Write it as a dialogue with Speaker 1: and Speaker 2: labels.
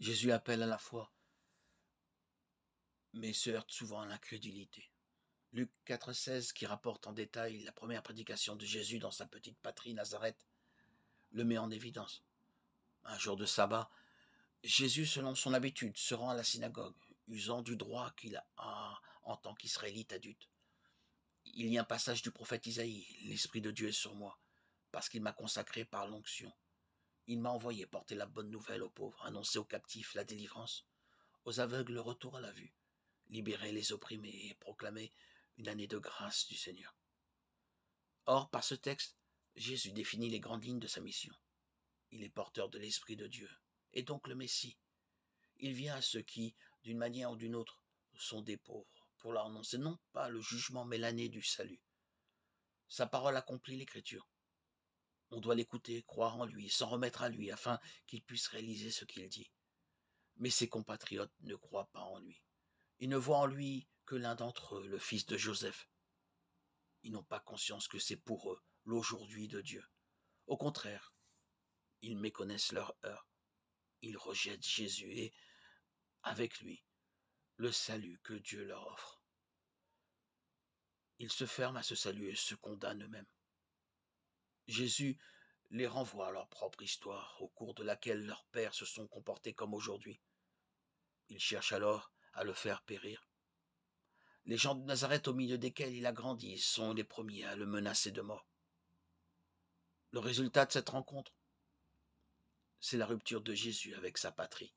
Speaker 1: Jésus appelle à la foi, mais se heurte souvent à l'incrédulité. Luc 4,16, qui rapporte en détail la première prédication de Jésus dans sa petite patrie Nazareth, le met en évidence. Un jour de sabbat, Jésus, selon son habitude, se rend à la synagogue, usant du droit qu'il a en tant qu'Israélite adulte. Il y a un passage du prophète Isaïe, « L'Esprit de Dieu est sur moi, parce qu'il m'a consacré par l'onction. Il m'a envoyé porter la bonne nouvelle aux pauvres, annoncer aux captifs la délivrance, aux aveugles le retour à la vue, libérer les opprimés et proclamer une année de grâce du Seigneur. » Or, par ce texte, Jésus définit les grandes lignes de sa mission. Il est porteur de l'Esprit de Dieu, et donc le Messie. Il vient à ceux qui, d'une manière ou d'une autre, sont des pauvres, pour leur annoncer non pas le jugement, mais l'année du salut. Sa parole accomplit l'Écriture. On doit l'écouter, croire en lui, s'en remettre à lui, afin qu'il puisse réaliser ce qu'il dit. Mais ses compatriotes ne croient pas en lui. Ils ne voient en lui que l'un d'entre eux, le fils de Joseph. Ils n'ont pas conscience que c'est pour eux l'aujourd'hui de Dieu. Au contraire, ils méconnaissent leur heure. Ils rejettent Jésus et, avec lui, le salut que Dieu leur offre. Ils se ferment à ce salut et se condamnent eux-mêmes. Jésus les renvoie à leur propre histoire, au cours de laquelle leurs pères se sont comportés comme aujourd'hui. Ils cherchent alors à le faire périr. Les gens de Nazareth au milieu desquels il a grandi sont les premiers à le menacer de mort. Le résultat de cette rencontre, c'est la rupture de Jésus avec sa patrie.